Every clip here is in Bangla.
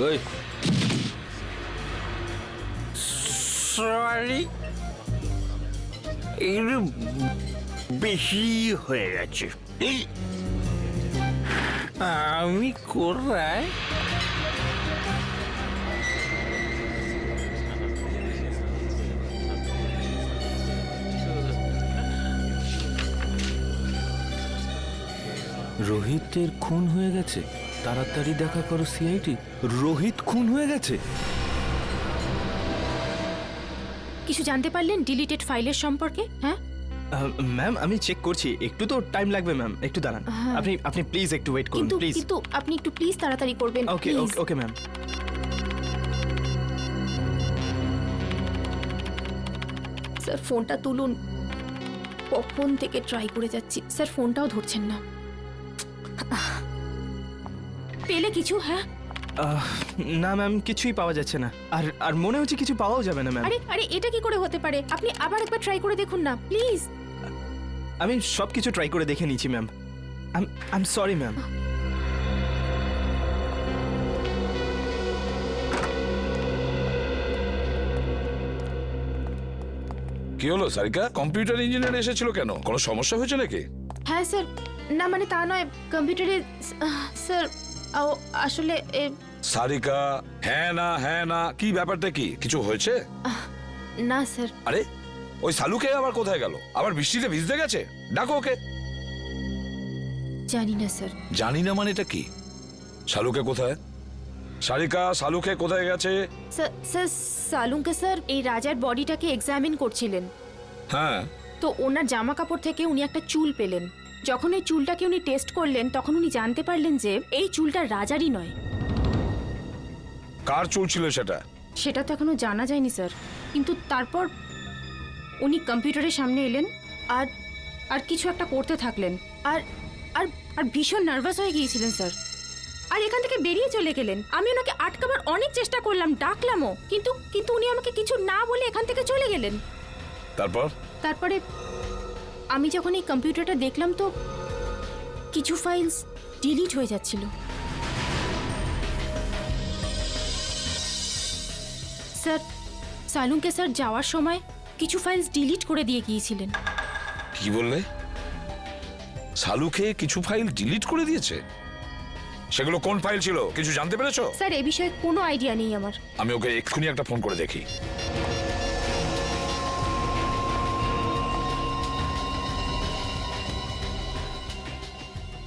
ওই সরি, একটু বেশি হয়ে গেছে। আমি কোথায়? রোহিতের খুন হয়ে গেছে। তাড়াতাড়ি দেখা করো সিআইডি। রোহিত খুন হয়ে গেছে। কিছু জানতে পারলেন ডিলিটেড ফাইলের সম্পর্কে? হ্যাঁ ম্যাম, আমি চেক করছি, একটু তো টাইম লাগবে ম্যাম, একটু দাঁড়ান। আপনি প্লিজ একটু ওয়েট করুন প্লিজ। কিন্তু আপনি একটু প্লিজ তাড়াতাড়ি করবেন। ওকে ওকে ম্যাম। স্যার ফোনটা তুলুন, কখন থেকে ট্রাই করে যাচ্ছি, স্যার ফোনটাও ধরছেন না। পেলে কিছু? হ্যাঁ না ম্যাম, কিছুই পাওয়া যাচ্ছে না। আর মনে হচ্ছে কিছু পাওয়াও যাবে না ম্যাম। আরে এটা কি করে হতে পারে? আপনি আবার একবার ট্রাই করে দেখুন না প্লিজ। আমি সব কিছু ট্রাই করে দেখে নিয়েছি ma'am. I am sorry ma'am. কি হলো সারিকা? কম্পিউটার ইঞ্জিনিয়ার এসেছিল কেন? কোনো সমস্যা হয়েছে নাকি? হ্যাঁ স্যার, না মানে তা নয়, কম্পিউটারে স্যার আসলে সারিকা, হ্যাঁ না কি ব্যাপারটা কি? কিছু হয়েছে? না স্যার। আরে ওই সালুকে আবার কোথায় গেল? আবার বৃষ্টিতে ভিজতে গেছে? ডাকো ওকে। জানি না স্যার। জানি না মানে এটা কি? শালুকে কোথায়? সারিকা, শালুকে কোথায় গেছে? স্যার সালুকে স্যার এই রাজার বডিটাকে এক্সামিন করছিলেন, হ্যাঁ তো ওনার জামা কাপড় থেকে উনি একটা চুল পেলেন। যখন এই চুলটাকে উনি টেস্ট করলেন তখন উনি জানতে পারলেন যে এই চুলটা রাজারই নয়। কার চুল ছিল সেটা? সেটা তো এখনো জানা যায়নি স্যার, কিন্তু তারপর উনি কম্পিউটারের সামনে এলেন আর আর কিছু একটা করতে থাকলেন আর আর আর ভীষণ নার্ভাস হয়ে গিয়েছিলেন স্যার, আর এখান থেকে বেরিয়ে চলে গেলেন। আমি ওনাকে আটকাবার অনেক চেষ্টা করলাম, ডাকলামও, কিন্তু উনি আমাকে কিছু না বলে এখান থেকে চলে গেলেন। তারপরে আমি যখন এই কম্পিউটারটা দেখলাম তো কিছু ফাইলস ডিলিট হয়ে যাচ্ছিল। স্যার সালুকে স্যার যাওয়ার সময় কিছু ফাইলস ডিলিট করে দিয়ে গিয়েছিলেন। কি বললে? শালুকে কিছু ফাইল ডিলিট করে দিয়েছে? সেগুলো কোন ফাইল ছিল কিছু জানতে পেরেছো? স্যার এ বিষয়ে কোনো আইডিয়া নেই আমার। আমি ওকে এক্ষুনি একটা ফোন করে দেখি।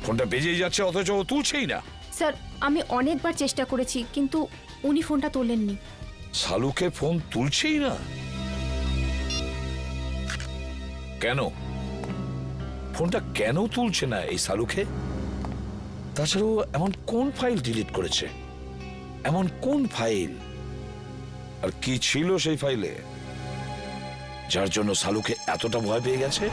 ফোনটা বেজেই যাচ্ছে অথচ ও তুলছেই না। স্যার আমি অনেকবার চেষ্টা করেছি কিন্তু উনি ফোনটা তোলেননি। শালুকে ফোন তুলছেই না কেন? ফোনটা কেন তুলছে না এই শালুকে? তাছাড়াও এমন কোন ফাইল ডিলিট করেছে? এমন কোন ফাইল? আর কি ছিল সেই ফাইলে যার জন্য শালুকে এতটা ভয় পেয়ে গেছে?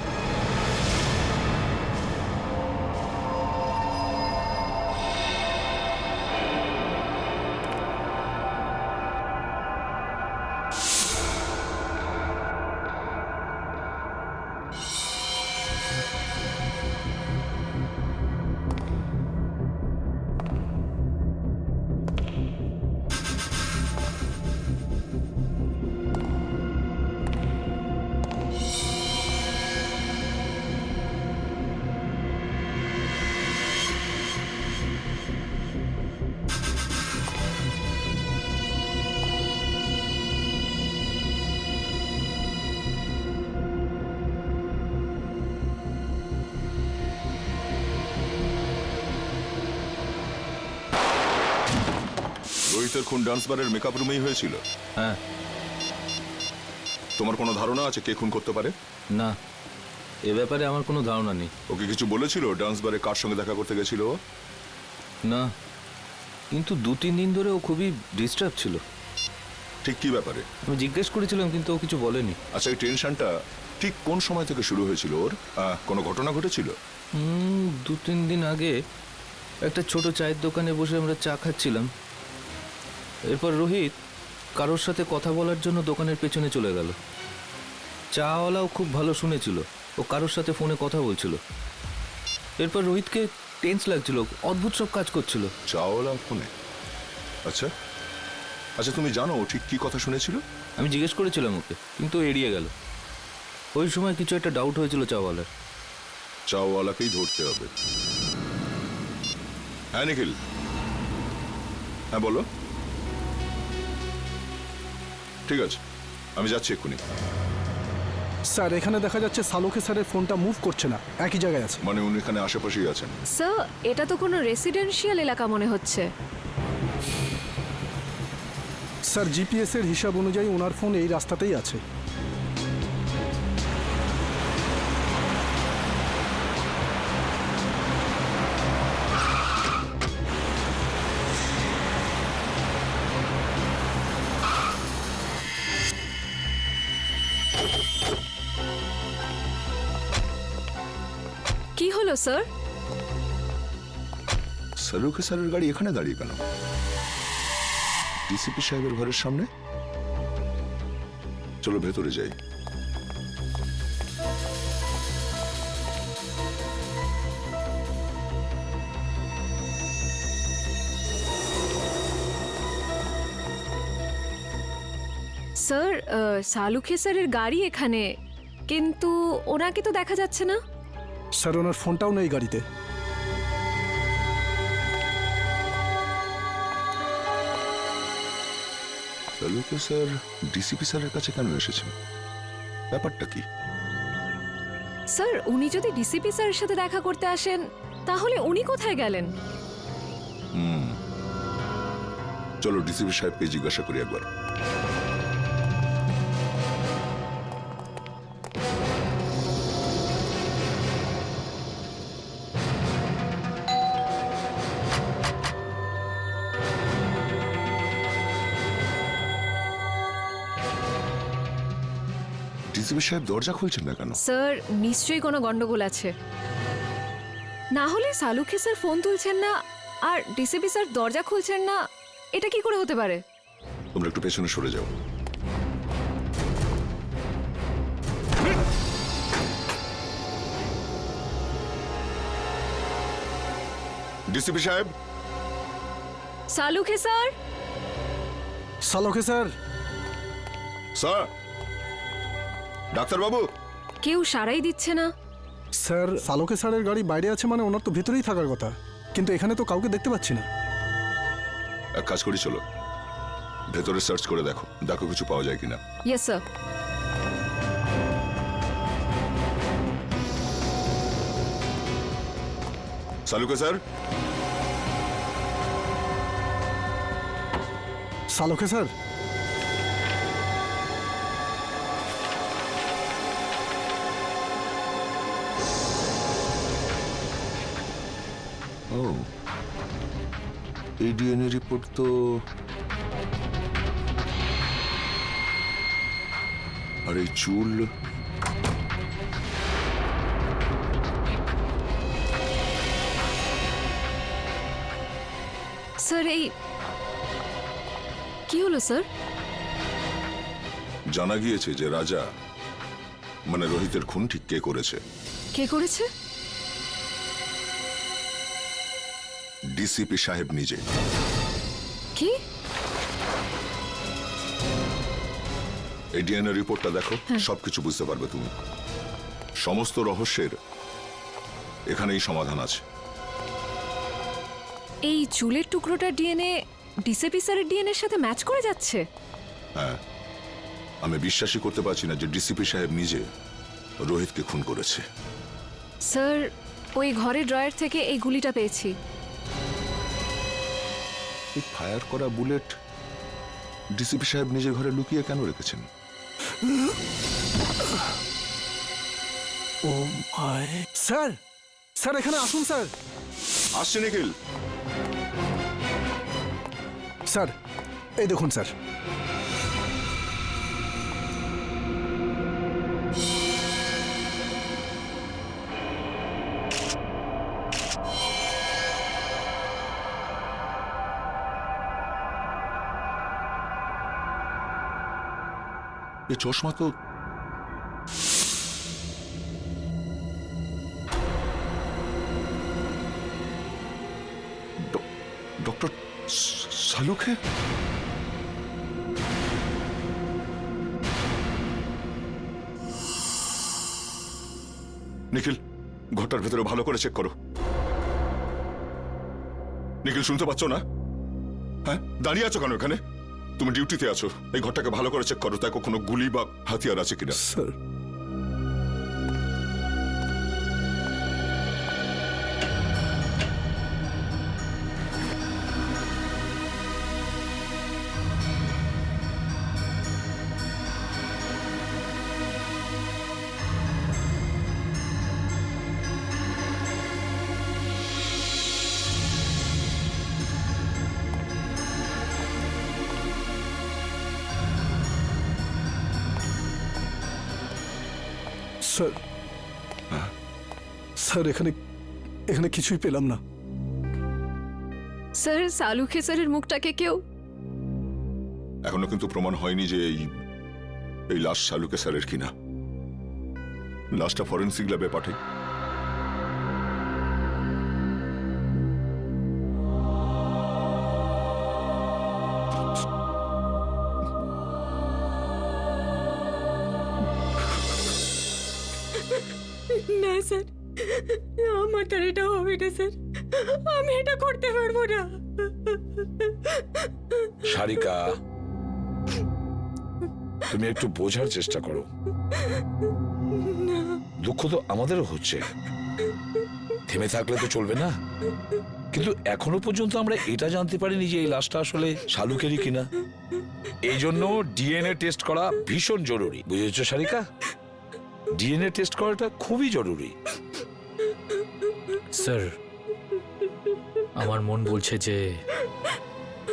রোহিতের খুন ডান্স বারের মেকআপ রুমেই হয়েছিল? হ্যাঁ। তোমার কোনো ধারণা আছে কে খুন করতে পারে? না, এ ব্যাপারে আমার কোনো ধারণা নেই। ওকে কিছু বলেছিল ডান্স বারে কার সঙ্গে দেখা করতে গেছিল? না, কিন্তু 2-3 দিন ধরে ও খুবই ডিস্টার্ব ছিল। ঠিক কি ব্যাপারে? আমি জিজ্ঞেস করেছিলাম কিন্তু ও কিছু বলেনি। আচ্ছা, এই টেনশনটা ঠিক কোন সময় থেকে শুরু হয়েছিল ওর? কোনো ঘটনা ঘটেছিল? 2-3 দিন আগে একটা ছোট চায়ের দোকানে বসে আমরা চা খাচ্ছিলাম। এরপর রোহিত কারোর সাথে কথা বলার জন্য দোকানের পেছনে চলে গেল। চাওয়ালাও খুব ভালো শুনেছিল, ও কারোর সাথে ফোনে কথা বলছিল। এরপর রোহিতকে টেন্স লাগছিল, অদ্ভুত সব কাজ করছিল। চাওয়ালা ফোনে? আচ্ছা, আচ্ছা, তুমি জানো ও ঠিক কি কথা শুনেছিল? আমি জিজ্ঞেস করেছিলাম ওকে, কিন্তু ও এড়িয়ে গেল। ওই সময় কিছু একটা ডাউট হয়েছিল চাওয়ালার। চাওয়ালাকেই ধরতে হবে। হ্যাঁ নিখিল, হ্যাঁ বলো। ঠিক আছে, আমি যাচ্ছি এক্ষুনি। স্যার, এখানে দেখা যাচ্ছে সালুকে স্যারের ফোনটা মুভ করছে না, একই জায়গায় আছে। মানে উনি এখানে আশেপাশেই আছেন? স্যার, এটা তো কোনো রেসিডেন্সিয়াল এলাকা মনে হচ্ছে। স্যার, জিপিএস এর হিসাব অনুযায়ী ওনার ফোন এই রাস্তাতেই আছে। কি হলো স্যার? সালুকে স্যারের গাড়ি এখানে দাঁড়িয়ে কেন? ডিসিপি সাহেবের ঘরের সামনে। চলো ভেতরে যাই। স্যার, সালুখে স্যারের গাড়ি এখানে, কিন্তু ওনাকে তো দেখা যাচ্ছে না। স্যার, ওনার ফোনটাও নেই গাড়িতে। সালুকে স্যার ডিসিপি স্যারের কাছে কেন এসেছেন? ব্যাপারটা কি? স্যার, উনি যদি ডিসিপি স্যারের সাথে দেখা করতে আসেন, তাহলে উনি কোথায় গেলেন? চলো ডিসিপি সাহেবকে জিজ্ঞাসা করি একবার। ডিসিপি সাহেব দরজা খুলছেন না কেন? স্যার, নিশ্চয়ই কোনো গন্ডগোল আছে। না হলে সালুখে স্যার ফোন তুলছেন না আর ডিসিপি স্যার দরজা খুলছেন না, এটা কি করে হতে পারে? তোমরা একটু পেছনে সরে যাও। ডিসিপি সাহেব। সালুখে স্যার। সালুকে স্যার। স্যার, ডাক্তারবাবু। কেউ সারাই দিচ্ছে না। স্যার, সালুকে স্যারের গাড়ি বাইরে আছে মানে ওনার তো ভেতরেই থাকার কথা, কিন্তু এখানে তো কাউকে দেখতে পাচ্ছি না। এক কাজ করি, চলো ভেতরে সার্চ করে দেখো, দেখো কিছু পাওয়া যায় কিনা। Yes sir. সালুকে স্যার। সালুকে স্যার। ও, এই ডিএনএ রিপোর্ট তো আর এই চুল। স্যার, এই কি হলো স্যার? জানা গিয়েছে যে রাজা মানে রোহিতের খুন ঠিক কে করেছে। কে করেছে? ডিসিপি সাহেব নিজে। কি? এই ডিএনএ রিপোর্টটা দেখো, সবকিছু বুঝতে পারবে তুমি। সমস্ত রহস্যের এখানেই সমাধান আছে। এই চুলের টুকরোটার ডিএনএ ডিসিপি স্যারের ডিএনএর সাথে ম্যাচ করে যাচ্ছে। হ্যাঁ, আমি বিশ্বাসই করতে পারছি না যে ডিসিপি সাহেব নিজে রোহিতকে খুন করেছে। স্যার, ওই ঘরের ড্রয়ার থেকে এই গুলিটা পেয়েছি। এই ফায়ার করা বুলেট ডিসিপি সাহেব নিজের ঘরে লুকিয়ে কেন রেখেছেন? ও মাই। স্যার, স্যার এখানে আসুন স্যার। আসছে নিখিল। স্যার, এই দেখুন স্যার। এ চশমা তো ডক্টর সালুখে। নিখিল, ঘরটার ভেতরে ভালো করে চেক করো। নিখিল, শুনতে পাচ্ছ না? হ্যাঁ, দাঁড়িয়ে আছো কেন এখানে? তুমি ডিউটিতে আছো, এই ঘরটাকে ভালো করে চেক করো, দেখো কোনো গুলি বা হাতিয়ার আছে কিনা। স্যার, স্যার, স্যার এখানে এখানে কিছুই পেলাম না। স্যার সালুখে স্যারের মুখটাকে কেউ এখনো কিন্তু প্রমাণ হয়নি যে এই লাশ শালুকে স্যারের কিনা। লাশটা ফরেন্সিক ল্যাবে পাঠাই। না স্যার, আমার দ্বারা এটা হবে না স্যার, আমি এটা করতে পারবো না। সারিকা, তুমি একটু বোঝার চেষ্টা করো। দুঃখ তো আমাদেরও হচ্ছে, থেমে থাকলে তো চলবে না। কিন্তু এখনো পর্যন্ত আমরা এটা জানতে পারিনি যে এই লাশটা আসলে শালুকেরই কিনা। এই জন্য ডিএনএ টেস্ট করা ভীষণ জরুরি, বুঝেছো সারিকা? ডিএনএ টেস্ট করাটা খুবই জরুরি। স্যার, আমার মন বলছে যে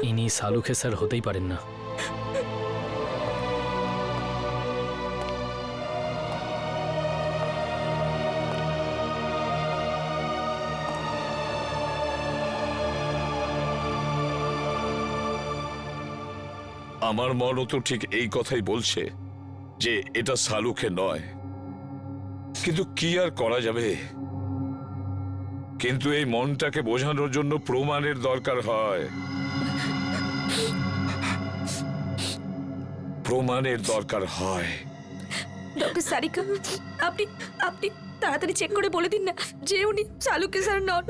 ইনি সালুখে স্যার হতেই পারেন না। আমার মনও তো ঠিক এই কথাই বলছে যে এটা সালুখে নয়, কিন্তু কি আর করা যাবে। কিন্তু এই মনটাকে বোঝানোর জন্য প্রমাণের দরকার হয়, প্রমাণের দরকার হয়। ডক্টর সারিকা, আপনি আপনি তাড়াতাড়ি চেক করে বলে দিন না যে উনি সালুখে স্যার নন।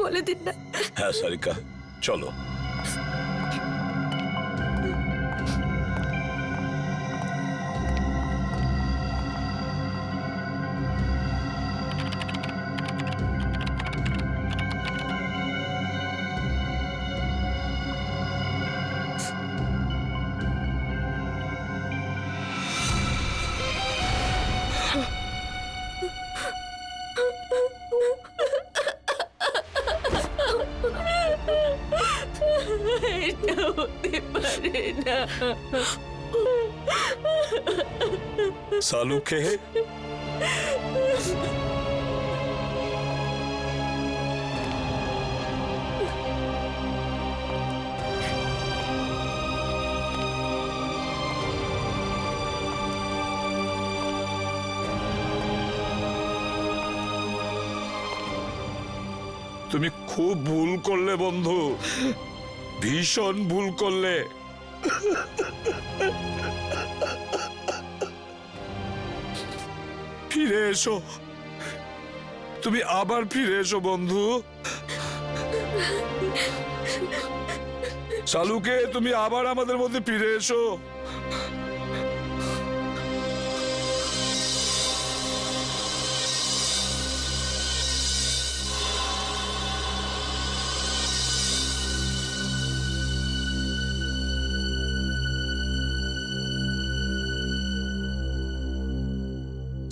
বলে দিন না। হ্যাঁ সারিকা, চলো। এটা হতে পারে না। সালুখে তুমি খুব ভুল করলে বন্ধু, ভীষণ ভুল করলে। ফিরে এসো, তুমি আবার ফিরে এসো বন্ধু। সালুকে, তুমি আবার আমাদের মধ্যে ফিরে এসো।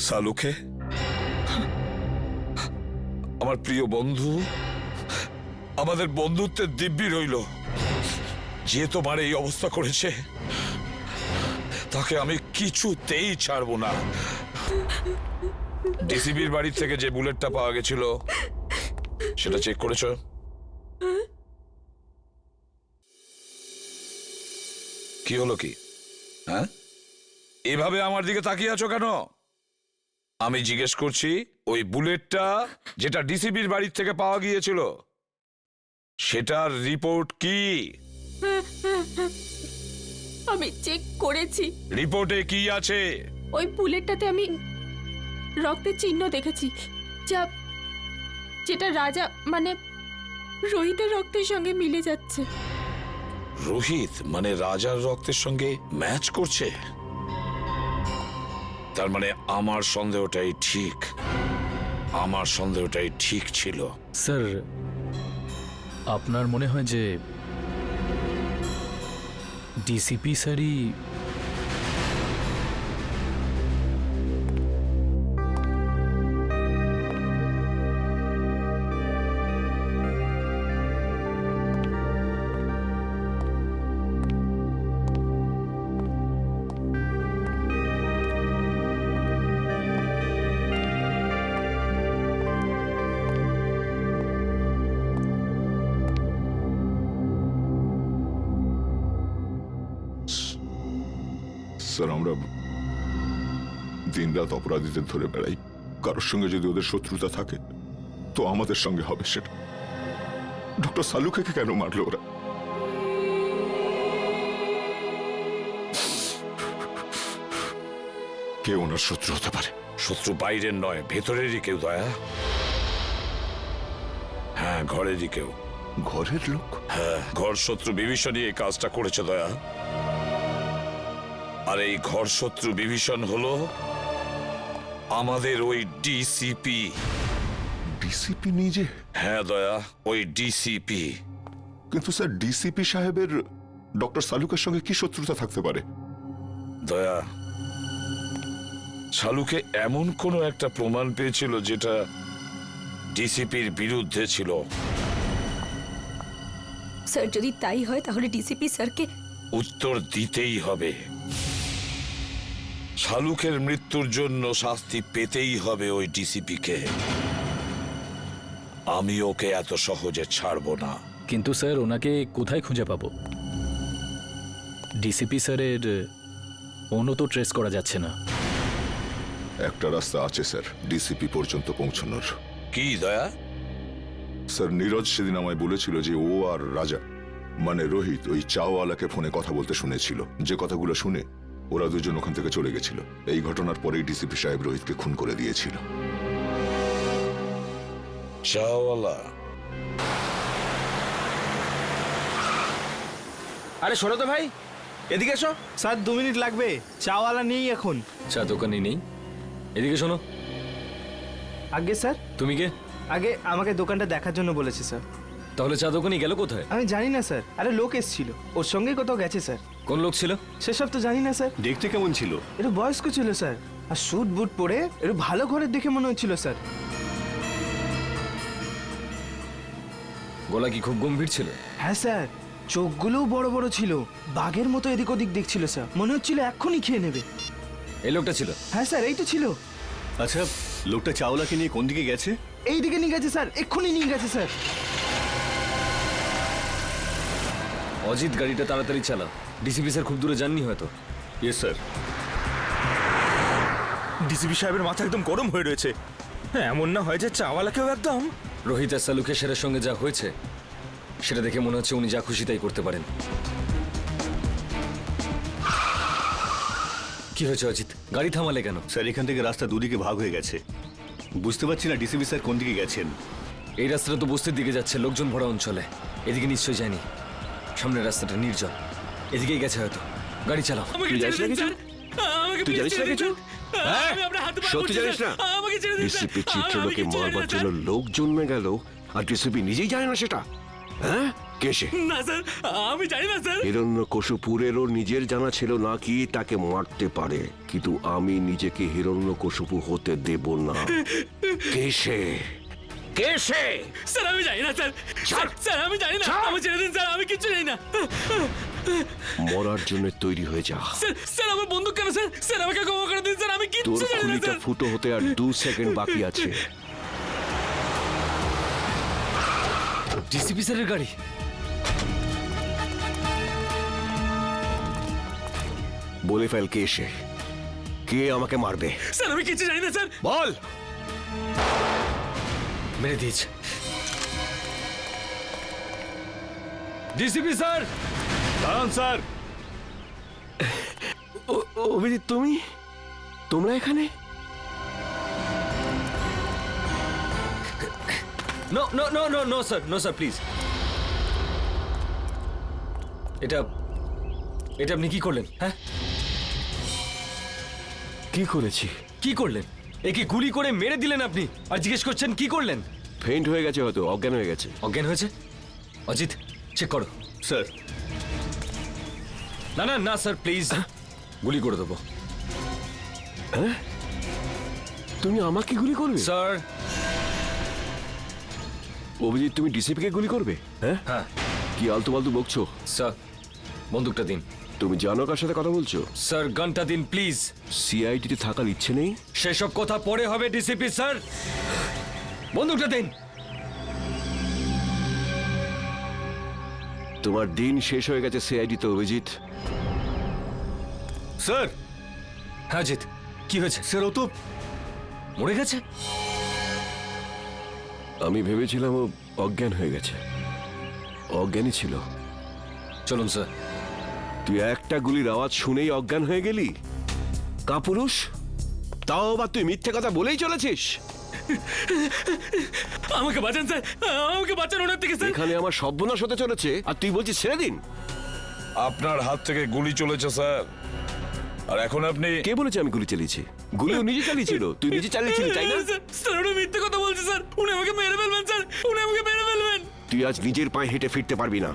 সালুকে, আমার প্রিয় বন্ধু, আমাদের বন্ধুত্বের দিব্যি রইল। যে তোমার এই অবস্থা করেছে তাকে আমি কিছুতেই ছাড়বো না। ডিসিবির বাড়ি থেকে যে বুলেটটা পাওয়া গেছিল সেটা চেক করেছো? কি হলো কি? হ্যাঁ, এভাবে আমার দিকে তাকিয়ে আছো কেন? আমি জিজ্ঞেস করছি, ওই বুলেটটা যেটা ডিসিবির বাড়ির থেকে পাওয়া গিয়েছিল সেটার রিপোর্ট কি? আমি চেক করেছি, রিপোর্টে কি আছে? ওই বুলেটটাতে আমি রক্তের চিহ্ন দেখেছি, যেটা রাজা মানে রোহিতের রক্তের সঙ্গে মিলে যাচ্ছে। রোহিত মানে রাজার রক্তের সঙ্গে ম্যাচ করছে? তার মানে আমার সন্দেহটাই ঠিক, আমার সন্দেহটাই ঠিক ছিল। স্যার, আপনার মনে হয় যে ডিসিপি স্যারই স্যার, আমরা দিনরাত অপরাধীদের ধরে বেড়াই। কারোর সঙ্গে যদি ওদের শত্রুতা থাকে তো আমাদের সঙ্গে হবে সেটা। ডক্টর সালুকে কেন মারলো ওরা? কে ওনার শত্রু হতে পারে? শত্রু বাইরের নয়, ভেতরেরই কেউ দয়া। হ্যাঁ, ঘরেরই কেউ। ঘরের লোক? হ্যাঁ, ঘর শত্রু বিভীষণই এই কাজটা করেছে দয়া। আর এই ঘর শত্রু বিভীষণ হলো আমাদের ওই ডিসিপি। ডিসিপি নিজে? হ্যাঁ দয়া, ওই ডিসিপি। কিন্তু স্যার, ডিসিপি সাহেবের ডক্টর সালুকের সঙ্গে কি শত্রুতা থাকতে পারে? দয়া, শালুকে এমন কোনো একটা প্রমাণ পেয়েছিল যেটা ডিসিপির বিরুদ্ধে ছিল। স্যার, যদি তাই হয় তাহলে ডিসিপি স্যারকে উত্তর দিতেই হবে। শালুকের মৃত্যুর জন্য শাস্তি পেতেই হবে ওই ডিসিপিকে। আমি ওকে এত সহজে ছাড়বো না। কিন্তু স্যার, ওনাকে কোথায় খুঁজে পাবো? ডিসিপি স্যারের ফোনও তো ট্রেস করা যাচ্ছে না। একটা রাস্তা আছে স্যার ডিসিপি পর্যন্ত পৌঁছানোর। কি দয়া? স্যার, নীরজ সেদিন আমায় বলেছিল যে ও আর রাজা মানে রোহিত ওই চাওয়ালাকে ফোনে কথা বলতে শুনেছিল। যে কথাগুলো শুনে ওরা দুজন ওখান থেকে চলে গেছিল। এই ঘটনার পরেই ডিসিপি সাহেব রোহিতকে খুন করে দিয়েছিল। চাওয়ালা? আরে শোনো তো ভাই, এদিকে এসো। স্যার 2 মিনিট লাগবে, চাওয়ালা নেই এখন। চা দোকানি নেই? এদিকে শোনো। আগে স্যার? তুমি কে? আগে আমাকে দোকানটা দেখার জন্য বলেছে স্যার। তাহলে চা দোকানি গেল কোথায়? আমি জানি না স্যার। আরে লোক এসেছিল, ওর সঙ্গেই কোথাও গেছে স্যার। কোন লোক ছিল? সেসব তো জানি না স্যার। দেখতে কেমন ছিল? একটু বয়স্ক ছিল স্যার, আর স্যুট বুট পরে একটু ভালো ঘরের দেখে মনে হচ্ছিল স্যার। গলা কি খুব গম্ভীর ছিল? হ্যাঁ স্যার, চোখগুলোও বড় বড় ছিল, বাঘের মতো এদিক ওদিক দেখছিল স্যার। মনে হচ্ছিল এক্ষুনি খেয়ে নেবে। এই লোকটা ছিল? হ্যাঁ স্যার, এই তো ছিল। আচ্ছা, লোকটা চাওলাকে নিয়ে কোন দিকে গেছে? এই দিকে নিয়ে গেছে স্যার, এক্ষুনি নিয়ে গেছে স্যার। অজিত, গাড়িটা তাড়াতাড়ি চালা। ডিসিপি স্যার খুব দূরে যাননি হয়তো। Yes sir. ডিসিপি সাহেবের মাথা একদম গরম হয়ে রয়েছে। এমন না হয় যে চাওয়ালাকেও একদম। রোহিত আর সালুকে সেরের সঙ্গে যা হয়েছে সেটা দেখে মনে হচ্ছে উনি যা খুশি তাই করতে পারেন। কি হয়েছে অজিত? গাড়ি থামালে কেন? স্যার, এখান থেকে রাস্তা দুদিকে ভাগ হয়ে গেছে। বুঝতে পারছি না ডিসিপি স্যার কোন দিকে গেছেন। এই রাস্তাটা তো বস্তির দিকে যাচ্ছে, লোকজন ভরা অঞ্চলে। এদিকে নিশ্চয়ই যায়নি। সামনের রাস্তাটা নির্জন, এদিকেই গেছে হয়তো। গাড়ি চালাও। তুই জানিস না কিছু? তুই জানিস না কিছু? সত্যি জানিস না? ডিসিপি চিত্রলোকে মারবার জন্য লোক জন্মে গেল আর ডিসিপি নিজেই জানে না সেটা? হ্যাঁ, কে সে? না স্যার, আমি জানি না স্যার। হিরণ্যকশিপুরেরও নিজের জানা ছিল না কি তাকে মারতে পারে, কিন্তু আমি নিজেকে হিরণ্যকশিপু হতে দেব না। কে সে? কে সে? স্যার আমি জানি না স্যার। স্যার আমি জানি না, আমি ছেড়ে দিন স্যার, আমি কিছু জানি না। মরার জন্য তৈরি হয়ে যা। স্যার আমার বন্দুক কেন স্যার? স্যার আমাকে ক্ষমা করে দিন স্যার, আমি তোর কিচ্ছু জানি না খুলিটা স্যার। ফুটো হতে আর 2 সেকেন্ড বাকি আছে। ডিসিপি স্যারের গাড়ি। বলে ফেল কে সে, কে আমাকে মারবে। স্যার আমি কিছু জানি না স্যার। বল। মেরে দিয়েছে। DCP sir! দাঁড়ান স্যার। অভিজিৎ, তোমরা এখানে? No no no no no sir, no sir, please. এটা এটা আপনি কি করলেন? হ্যাঁ, কি করেছি? কি করলেন? একে গুলি করে মেরে দিলেন আপনি, আর জিজ্ঞেস করছেন কি করলেন? ফেইন্ট হয়ে গেছে, হয়তো অজ্ঞান হয়ে গেছে। অজ্ঞান হয়েছে? অজিত, চেক করো। স্যার না না না স্যার, প্লিজ, গুলি করে দেবো। তুমি আমাকে গুলি করবে? স্যার। অভিজিৎ, তুমি ডিসিপি কে গুলি করবে? হ্যাঁ, হ্যাঁ কি আলতু ফালতু বকছো? স্যার, বন্দুকটা দিন। তুমি জানো কার সাথে কথা বলছো? স্যার, গানটা দিন প্লিজ। সিআইডিতে থাকার ইচ্ছে নেই? সেসব কথা পরে হবে ডিসিপি স্যার, বন্দুকটা দিন। তোমার দিন শেষ হয়ে গেছে সিআইডিতে, অভিজিৎ। স্যার হ্যাঁ জিৎ, কি হয়েছে? স্যার ও তো মরে গেছে? আমি ভেবেছিলাম ও অজ্ঞান হয়ে গেছে। অজ্ঞানই ছিল। চলুন স্যার। তুই একটা গুলির আওয়াজ শুনেই অজ্ঞান হয়ে গেলি? কাপুরুষ, তাও আবার তুই মিথ্যে কথা বলেই চলেছিস। আমাকে বাঁচান স্যার, আমাকে বাঁচান ওনার থেকে স্যার। এখানে আমার সর্বনাশ হতে চলেছে আর তুই বলছিস ছেড়ে দিন? আপনার হাত থেকে গুলি চলেছে স্যার, আর এখন আপনি কে বলেছে আমি গুলি চালিয়েছি? গুলি ও নিজে চালিয়েছিল, তুই নিজে চালিয়েছিলি, তাই না? স্যার, উনি মিথ্যে কথা বলছে স্যার, উনি আমাকে মেরে ফেলবেন স্যার, উনি আমাকে মেরে ফেলবেন। তুই আজ নিজের পায়ে হেঁটে ফিরতে পারবি না।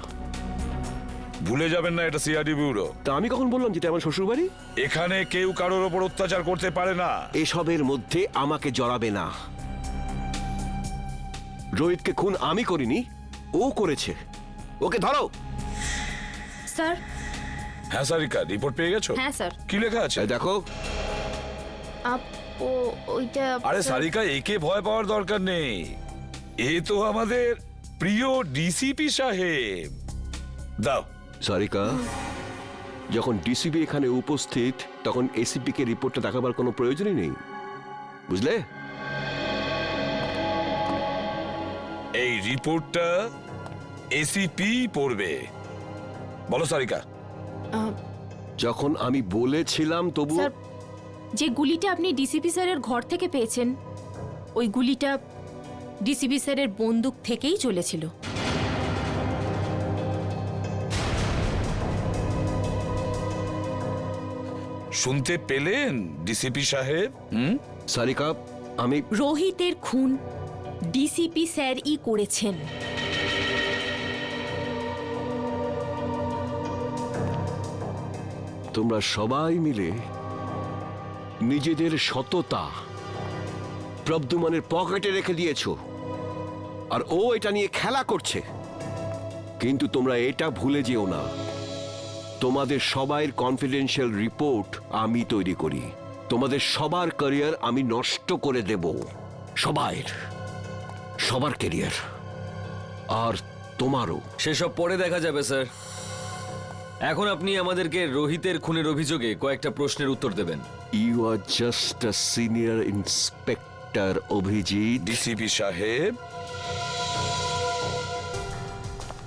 ভুলে যাবেন না এটা সিআইডি ব্যুরো। তা আমি কখন বললাম যেটা আমার শ্বশুর বাড়ি? এখানে কেউ কারোর ওপর অত্যাচার করতে পারে না। এসবের মধ্যে আমাকে জড়াবে না। রোহিতকে খুন আমি করিনি, ও করেছে। ওকে ধরো। স্যার। হ্যাঁ সারিকা, রিপোর্ট পেয়ে গেছো? হ্যাঁ স্যার। কি লেখা আছে এই দেখো। ওইটা আরে স্যার, সারিকা, একে ভয় পাওয়ার দরকার নেই, এ তো আমাদের প্রিয় ডিসিপি সাহেব। দাও। সারিকা, যখন ডিসিপি এখানে উপস্থিত তখন এসিপি কে রিপোর্টটা দেখাবার কোনো প্রয়োজনই নেই, বুঝলে? এই রিপোর্টটা এসিপি পড়বে। বলো সারিকা। যখন আমি বলেছিলাম তবু স্যার, যে গুলিটা আপনি ডিসিপি স্যারের ঘর থেকে পেয়েছেন, ওই গুলিটা ডিসিপি স্যারের বন্দুক থেকেই চলেছিল। শুনতে পেলেন ডিসিপি সাহেব? সারিকা, আমি রোহিতের খুন ডিসিপি স্যারই করেছেন। তোমরা সবাই মিলে নিজেদের সততা প্রদ্যুম্নের পকেটে রেখে দিয়েছো, আর ও এটা নিয়ে খেলা করছে। কিন্তু তোমরা এটা ভুলে যেও না, তোমাদের সবার কনফিডেন্সিয়াল রিপোর্ট আমি তৈরি করি। তোমাদের সবার ক্যারিয়ার আমি নষ্ট করে দেব, সবার ক্যারিয়ার, আর তোমারও। সেসব পরে দেখা যাবে স্যার, এখন আপনি আমাদেরকে রোহিতের খুনের অভিযোগে কয়েকটা প্রশ্নের উত্তর দেবেন। You are just a senior inspector Abhijit. DCP সাহেব,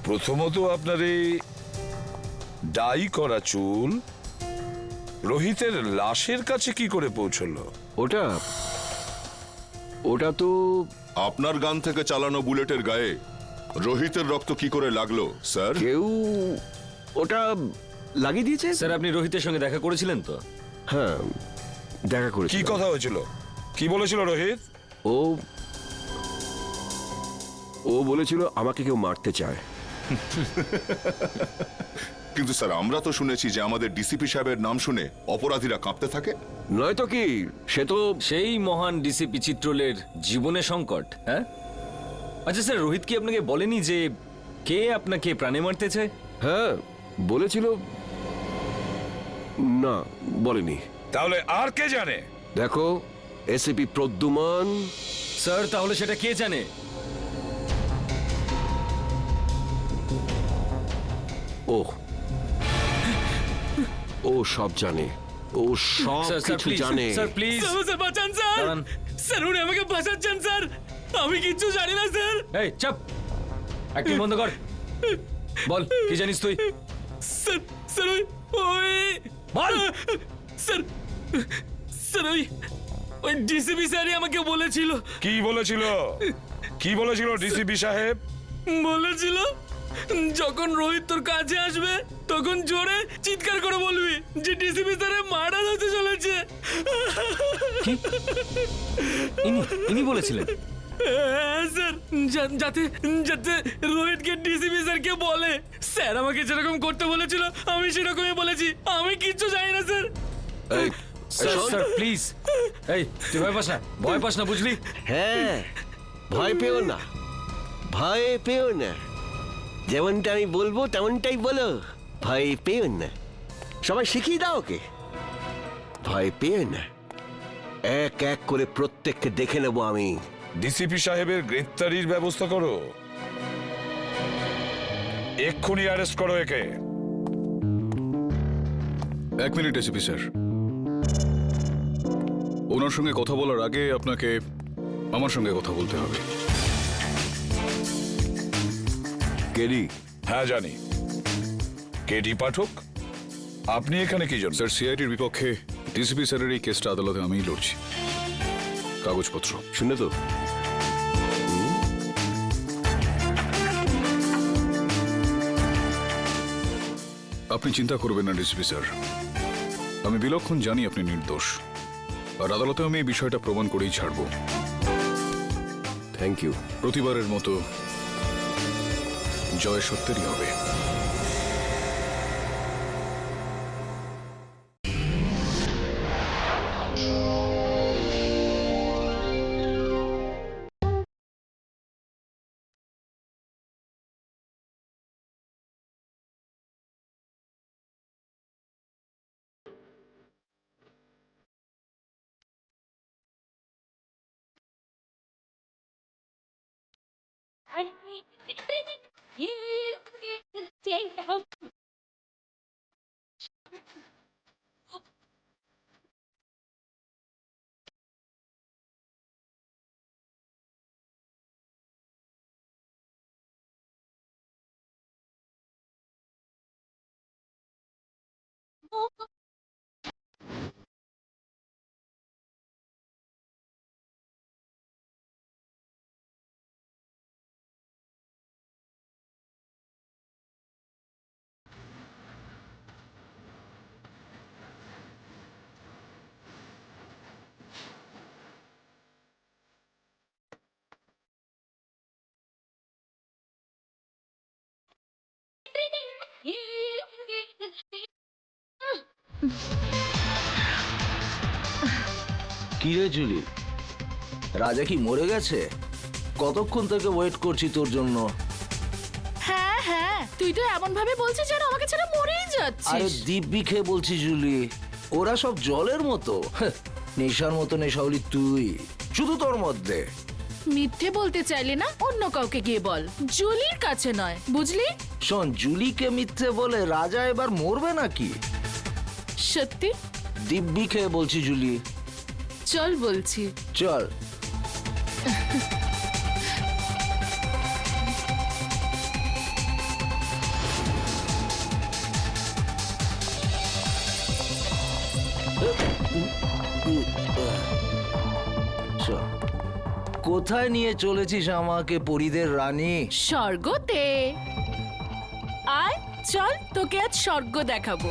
প্রথমত আপনার এই ডাই করা চুল রোহিতের লাশের কাছে কি করে পৌঁছলো? ওটা তো আপনার গান থেকে চালানো বুলেটের গায়ে রোহিতের রক্ত কি করে লাগলো স্যার? কেউ ওটা লাগিয়ে দিয়েছে। স্যার, আপনি রোহিতের সঙ্গে দেখা করেছিলেন তো? হ্যাঁ, দেখা করেছি। কি কথা হয়েছিল? কি বলেছিল রোহিত? ও বলেছিল আমাকে কেউ মারতে চায়। কিন্তু স্যার, আমরা তো শুনেছি যে আমাদের ডিসিপি সাহেবের নাম শুনে অপরাধীরা কাঁপতে থাকে। নয়তো কি, সে তো সেই মহান ডিসিপি চিত্রলের জীবনে সংকট। হ্যাঁ, আচ্ছা স্যার, রোহিত কি আপনাকে বলেনি যে কে আপনাকে প্রাণে মারতে চায়? হ্যাঁ বলেছিল। না, বলেনি। তাহলে আর কে জানে? দেখো, এসিপি প্রদ্যুম্ন। স্যার, তাহলে সেটা কে জানে? ও সব জানে, ও সব কিছু জানে। স্যার প্লিজ, স্যার বাঁচান স্যার, স্যার উনি আমাকে বাঁচাচ্ছেন স্যার, আমি কিচ্ছু জানি না স্যার। এই চুপ, অ্যাক্টিং বন্ধ কর, বল কি জানিস তুই? স্যার, স্যার ওই বল। স্যার, স্যার ওই ডিসিপি স্যারই আমাকে বলেছিল। কি বলেছিল? কি বলেছিল ডিসিপি সাহেব? বলেছিল যখন রোহিত তোর কাছে আসবে তখন জোরে চিৎকার করে বলবি যে ডিসিপি স্যারের মার্ডার হতে চলেছে। ইনি বলেছিলেন? হ্যাঁ, স্যার, যাতে যাতে রোহিতকে ডিসিপি স্যারকে বলে স্যার আমাকে যেরকম করতে বলেছিল আমি সেরকমই বলেছি, আমি কিচ্ছু জানি না স্যার। এই, স্যার প্লিজ, এই তুই ভয় পাস না বুঝলি? হ্যাঁ, ভয় পেও না, ভয় পেও না, যেমনটা আমি বলবো তেমনটাই বলো, ভয় পেও না। সবাই শিখিয়ে দাও ওকে, ভয় পেও না। এক এক করে প্রত্যেককে দেখে নেবো আমি। ডিসিপি সাহেবের গ্রেফতারির ব্যবস্থা করো, এক্ষুনি অ্যারেস্ট করো একে। 1 মিনিট এসিপি স্যার, ওনার সঙ্গে কথা বলার আগে আপনাকে আমার সঙ্গে কথা বলতে হবে। কেডি? হ্যাঁ জানি, কেডি পাঠক। আপনি এখানে কি জন্য? স্যার, সিআইডির বিপক্ষে ডিসিপি স্যারের এই কেসটা আদালতে আমিই লড়ছি। কাগজপত্র শুনে তো আপনি চিন্তা করবেন না ডিসিপি স্যার, আমি বিলক্ষণ জানি আপনি নির্দোষ, আর আদালতে আমি এই বিষয়টা প্রমাণ করেই ছাড়ব। Thank you. প্রতিবারের মতো জয় সত্যেরই হবে। কি রে জুলি, রাজা কি মরে গেছে? কতক্ষণ থেকে ওয়েট করছি তোর জন্য। হ্যাঁ হ্যাঁ, তুই তো এমন ভাবে বলছিস যেন আমাকে ছেড়ে মরেই আরে যাচ্ছিস। দিব্যি খেয়ে বলছি জুলি, ওরা সব জলের মতো, নেশার মতো নেশাওলি তুই, শুধু তোর মধ্যে। মিথ্যে বলতে চাইলে না অন্য কাউকে গিয়ে বল, জুলির কাছে নয়, বুঝলি? শোন, জুলিকে মিথ্যে বলে রাজা এবার মরবে নাকি? সত্যি? দিব্যি খেয়ে বলছি জুলি। চল বলছি। চল। কোথায় নিয়ে চলেছিস আমাকে পরীদের রানী? স্বর্গতে। আয় চল, তোকে আজ স্বর্গ দেখাবো।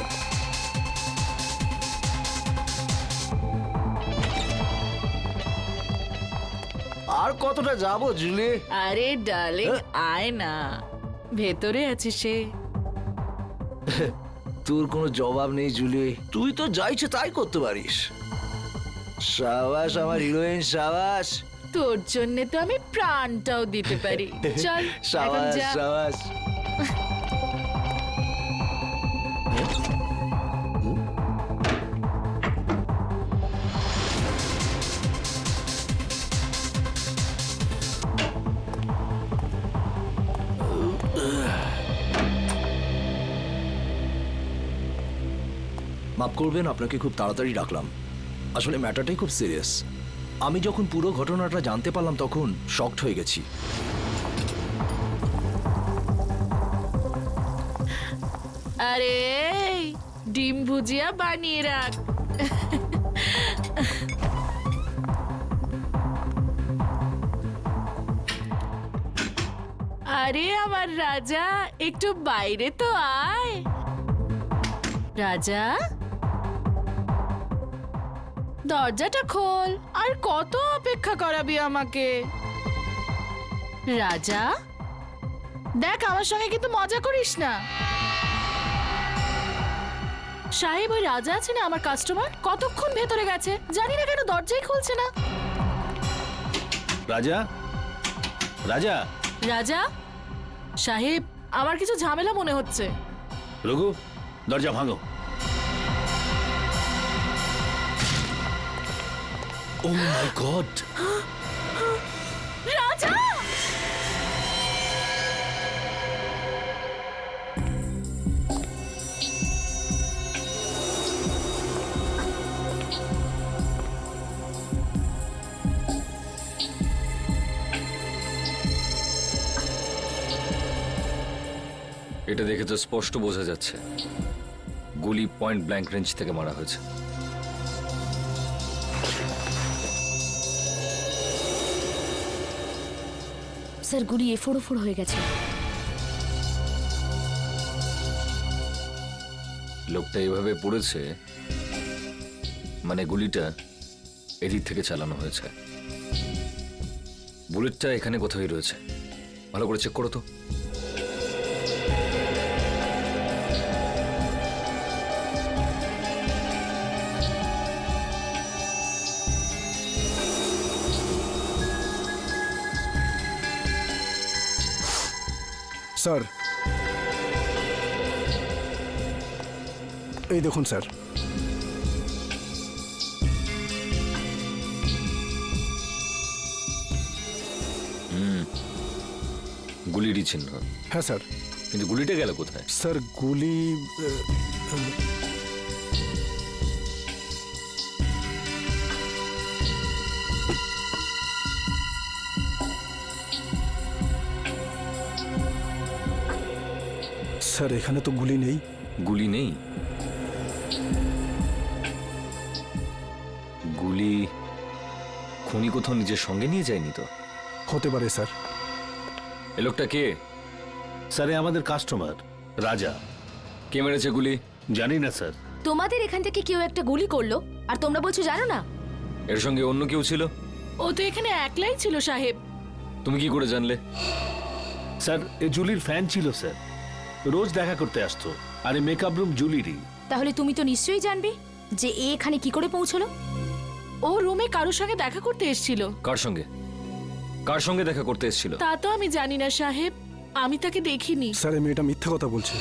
আর কতটা যাবো জুলি? আরে ডার্লিং, আয় না, ভেতরে আছে সে। তোর কোনো জবাব নেই জুলি, তুই তো যা ইচ্ছে তাই করতে পারিস। সাবাস আমার হিরোইন, সাবাস। তোর জন্য তো আমি প্রাণটাও দিতে পারি। চল এখন সাবাস যা। সাবাস। মাফ করবেন, আপনাকে খুব তাড়াতাড়ি ডাকলাম। আসলে ম্যাটারটাই খুব সিরিয়াস। আমি যখন পুরো ঘটনাটা জানতে পারলাম তখন শকড হয়ে গেছি। আরে ডিম ভুজিয়া বানিয়ে রাখ। আরে আমার রাজা, একটু বাইরে তো আয়। রাজা, দরজাটা খোল। আর কত অপেক্ষা করাবি আমাকে? রাজা, দেখ আমার সঙ্গে কিন্তু মজা করিস না। সাহেব, ওই রাজা আছে না আমার কাস্টমার, কতক্ষণ ভেতরে গেছে, জানি না কেন দরজাই খুলছে না। রাজা, রাজা, রাজা সাহেব, আমার কিছু ঝামেলা মনে হচ্ছে। রঘু, দরজা ভাঙো। ও মাই গড! রাজা! এটা দেখে তো স্পষ্ট বোঝা যাচ্ছে গুলি পয়েন্ট ব্ল্যাঙ্ক রেঞ্জ থেকে মারা হয়েছে। স্যার, গুলি এফোড় হয়ে গেছে। লোকটা এভাবে পড়েছে মানে গুলিটা এদিক থেকে চালানো হয়েছে। বুলেটটা এখানে কোথায় রয়েছে, ভালো করে চেক করো তো। স্যার, এই দেখুন স্যার। গুলিরই চিহ্ন। হ্যাঁ স্যার। কিন্তু গুলিটা গেল কোথায়? স্যার, গুলি স্যার, এখানে তো গুলি নেই। গুলি নেই? গুলি খুনি কোথাও নিজের সঙ্গে নিয়ে যায়নি তো? হতে পারে স্যার। এ লোকটা কে? স্যার, আমাদের কাস্টমার রাজা। কে মেরেছে গুলি? জানি না স্যার। তোমাদের এখান থেকে কেউ একটা গুলি করলো আর তোমরা বলছো জানো না? এর সঙ্গে অন্য কেউ ছিল? ও তো এখানে একলাই ছিল সাহেব। তুমি কি করে জানলে? স্যার, এ জুলির ফ্যান ছিল স্যার, রোজ দেখা করতে আসতো। আর এই মেকআপ রুম জুলিরই। তাহলে তুমি তো নিশ্চয়ই জানবে যে এ এখানে কি করে পৌঁছলো। ও রুমে কারোর সঙ্গে দেখা করতে এসেছিল। কার সঙ্গে? কার সঙ্গে দেখা করতে এসেছিল? তা তো আমি জানি না সাহেব, আমি তাকে দেখিনি। স্যার, এই মেয়েটা মিথ্যে কথা বলছে।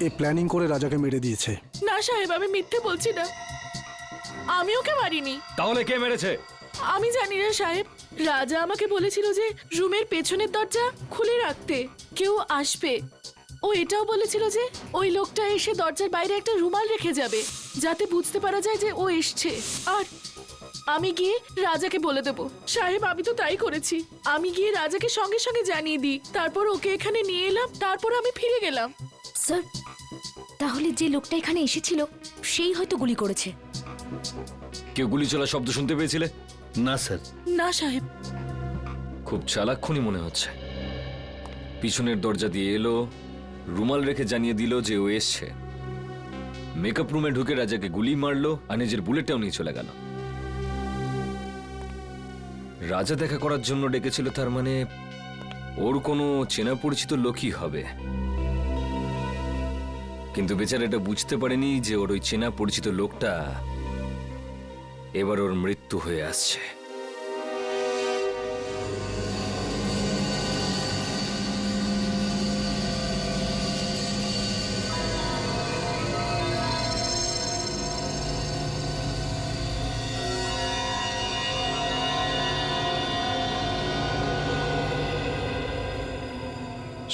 এ প্ল্যানিং করে রাজাকে মেরে দিয়েছে। না সাহেব, আমি মিথ্যে বলছি না, আমি ওকে মারিনি। তাহলে কে মেরেছে? আমি জানি না সাহেব, রাজা আমাকে বলেছিল যে রুমের পেছনের দরজা খুলে রাখতে, কেউ আসবে। ও এটাও বলেছিল যে ওই লোকটা এসে দরজার বাইরে একটা রুমাল রেখে যাবে, যাতে বুঝতে পারা যায় যে ও এসছে। আর আমি গিয়ে রাজাকে বলে দেব। সাহেব, আমি তো তাই করেছি। আমি গিয়ে রাজাকে সঙ্গে সঙ্গে জানিয়ে দিই, তারপর ওকে এখানে নিয়ে এলাম, তারপর আমি ফিরে গেলাম। স্যার, তাহলে যে লোকটা এখানে এসেছিল সেই হয়তো গুলি করেছে। কেউ গুলি চলার শব্দ শুনতে পেয়েছিলে? না স্যার। না সাহেব। খুব চালাক খুনি মনে হচ্ছে। পিছনের দরজা দিয়ে এলো, রুমাল রেখে জানিয়ে দিল যে ও এসছে, মেকআপ রুমে ঢুকে রাজাকে গুলি মারলো আর নিজের বুলেটটাও নিয়ে চলে গেল। রাজা দেখা করার জন্য ডেকেছিল, তার মানে ওর কোনো চেনা পরিচিত লোকই হবে। কিন্তু বেচারা এটা বুঝতে পারেনি যে ওর ওই চেনা পরিচিত লোকটা এবার ওর মৃত্যু হয়ে আসছে।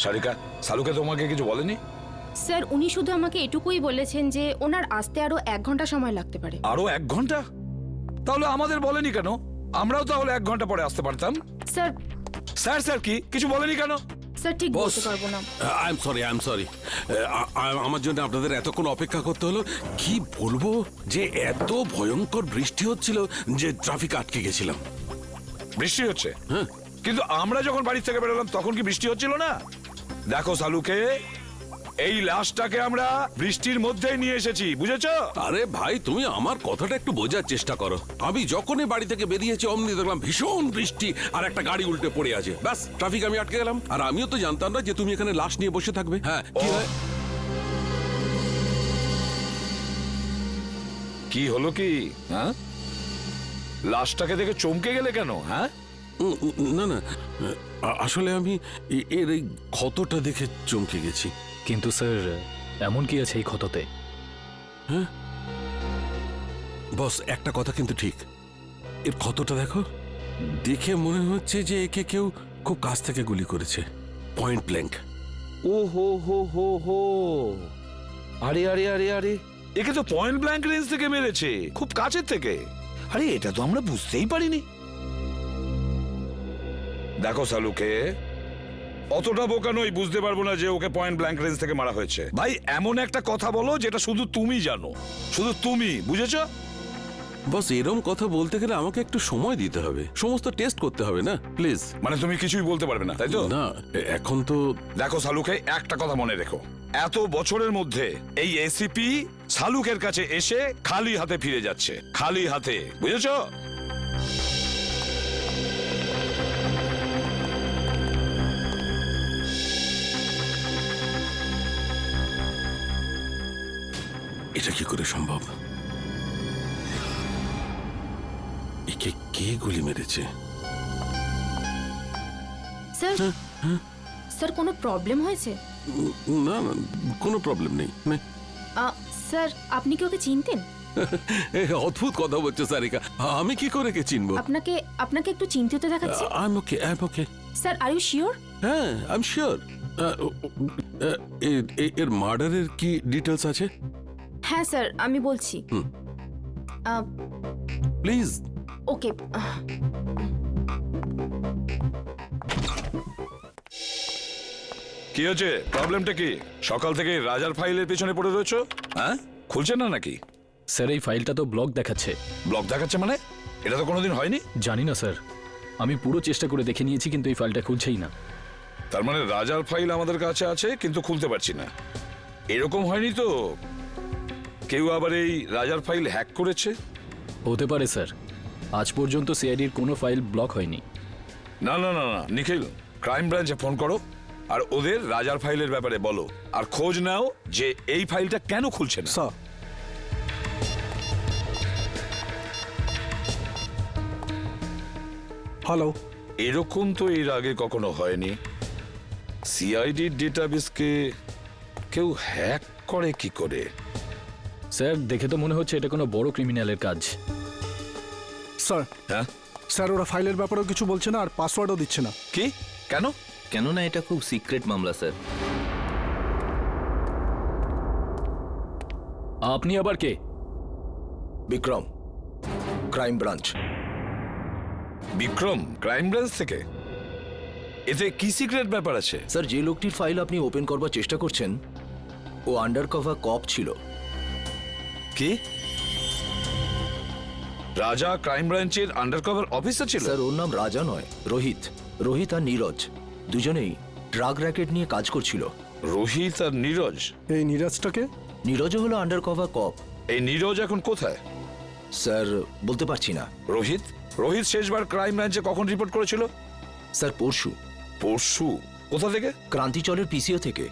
সারিকা, সালুকে তোমাকে কিছু বলেনি? স্যার, উনি শুধু আমাকে এটুকুই বলেছেন যে ওনার আসতে আরো 1 ঘন্টা সময় লাগতে পারে। আরো 1 ঘন্টা? তাহলে আমাদের বলেনি কেন? আমরাও তাহলে 1 ঘন্টা পরে আসতে পারতাম। স্যার, স্যার স্যার কি কিছু বলেনি কেন? স্যার, ঠিক বলতে পারবো না। আই এম সরি আমার জন্য আপনাদের এতক্ষণ অপেক্ষা করতে হলো। কি বলবো যে এত ভয়ঙ্কর বৃষ্টি হচ্ছিল যে ট্রাফিক আটকে গেছিলাম। বৃষ্টি হচ্ছে? হ্যাঁ, কিন্তু আমরা যখন বাড়ি থেকে বেরোলাম তখন কি বৃষ্টি হচ্ছিল না? দেখো সালুকে, এই লাশটাকে আমরা বৃষ্টির মধ্যেই নিয়ে এসেছি, বুঝেছো? আরে ভাই, তুমি আমার কথাটা একটু বোঝার চেষ্টা করো। আমি যখনই বাড়ি থেকে বেরিয়েছি অমনি দেখলাম ভীষণ বৃষ্টি আর একটা গাড়ি উল্টে পড়ে আছে। ব্যাস, ট্রাফিক আমি আটকে গেলাম। আর আমিও তো জানতাম না যে তুমি এখানে লাশ নিয়ে বসে থাকবে। হ্যাঁ, কি হয়? কি হলো কি? হ্যাঁ, লাশটাকে দেখে চমকে গেলে কেন? হ্যাঁ, না না, আসলে আমি এর এই ক্ষতটা দেখে চমকে গেছি। কিন্তু স্যার, এমন কি আছে এই ক্ষততে? হ্যাঁ বস, একটা কথা কিন্তু ঠিক, এর ক্ষতটা দেখো, দেখে মনে হচ্ছে যে একে কেউ খুব কাছ থেকে গুলি করেছে, পয়েন্ট ব্ল্যাঙ্ক। ও হো হো হো হো, আরে আরে আরে আরে, একে তো পয়েন্ট ব্ল্যাঙ্ক রেঞ্জ থেকে মেরেছে, খুব কাছের থেকে। আরে এটা তো আমরা বুঝতেই পারিনি। দেখো সালুকে, অতটা বোকা নই, বুঝতে পারবো না যে ওকে পয়েন্ট ব্ল্যাঙ্ক রেঞ্জ থেকে মারা হয়েছে। ভাই, এমন একটা কথা বলো যেটা শুধু তুমি জানো, শুধু তুমি, বুঝেছো? বস, এরম কথা বলতে গেলে আমাকে একটু সময় দিতে হবে, সমস্ত টেস্ট করতে হবে না, প্লিজ। মানে তুমি কিছুই বলতে পারবে না, তাই তো? না, এখন তো দেখো সালুকে, একটা কথা মনে রেখো, এত বছরের মধ্যে এই এসিপি সালুকের কাছে এসে খালি হাতে ফিরে যাচ্ছে, খালি হাতে, বুঝেছো? এটা কি করে সম্ভব? একে কে গুলি মেরেছে? স্যার, স্যার কোনো প্রবলেম হয়েছে? না না, কোনো প্রবলেম নেই। স্যার, আপনি কি ওকে চিনতেন? অদ্ভুত কথা বলছো সারিকা, আমি কি করে কে চিনবো? আপনাকে আপনাকে একটু চিন্তিত দেখাচ্ছে। I am okay, I am okay. Sir, are you sure? হ্যাঁ, আই এম শিওর। এর মার্ডারের কি ডিটেলস আছে? হ্যাঁ স্যার, আমি বলছি। প্লিজ। ওকে। কি হচ্ছে? প্রবলেমটা কি? সকাল থেকে রাজার ফাইলের পেছনে পড়ে রয়েছো? হ্যাঁ, খুলছে না নাকি? স্যার, এই ফাইলটা তো ব্লক দেখাচ্ছে। ব্লক দেখাচ্ছে মানে? এটা তো কোনোদিন হয়নি। জানি না স্যার, আমি পুরো চেষ্টা করে দেখে নিয়েছি কিন্তু এই ফাইলটা খুলছেই না। তার মানে রাজার ফাইল আমাদের কাছে আছে কিন্তু খুলতে পারছি না। এরকম হয়নি তো কেউ আবার এই রাজার ফাইল হ্যাক করেছে? হতে পারে স্যার, আজ পর্যন্ত সিআইডির কোনো ফাইল ব্লক হয়নি। না না না না, নিখিল, ক্রাইম ব্রাঞ্চে ফোন করো আর ওদের রাজার ফাইলের ব্যাপারে বলো, আর খোঁজ নাও যে এই ফাইলটা কেন খুলছে না। Sir, hello. এরকম তো এর আগে কখনো হয়নি। সিআইডির ডেটাবেসকে কেউ হ্যাক করে কি করে? স্যার, দেখে তো মনে হচ্ছে এটা কোনো বড় ক্রিমিনালের কাজ। স্যার, হ্যাঁ স্যার, ওরা ফাইলের ব্যাপারেও কিছু বলছে না আর পাসওয়ার্ডও দিচ্ছে না। কি? কেন? কেননা এটা খুব সিক্রেট মামলা স্যার। আপনি আবার কে? Vikram, crime branch. Vikram, crime branch থেকে? এতে কি সিক্রেট ব্যাপার আছে? স্যার, যে লোকটির ফাইল আপনি ওপেন করবার চেষ্টা করছেন ও আন্ডার কভার কপ ছিল। কি? রাজা ক্রাইম ব্রাঞ্চের আন্ডারকভার অফিসার ছিল? স্যার, ওর নাম রাজা নয়, রোহিত। রোহিত আর নীরজ দুজনেই ড্রাগ র্যাকেট নিয়ে কাজ করছিল। রোহিত আর নীরজ? এই নীরজটাকে? নীরজও হলো আন্ডার কভার কপ। এই নীরজ এখন কোথায়? স্যার, বলতে পারছি না। রোহিত? রোহিত শেষবার ক্রাইম ব্রাঞ্চে কখন রিপোর্ট করেছিল? স্যার, পরশু। পরশু? কোথা থেকে? ক্রান্তিচলের পিসিও থেকে।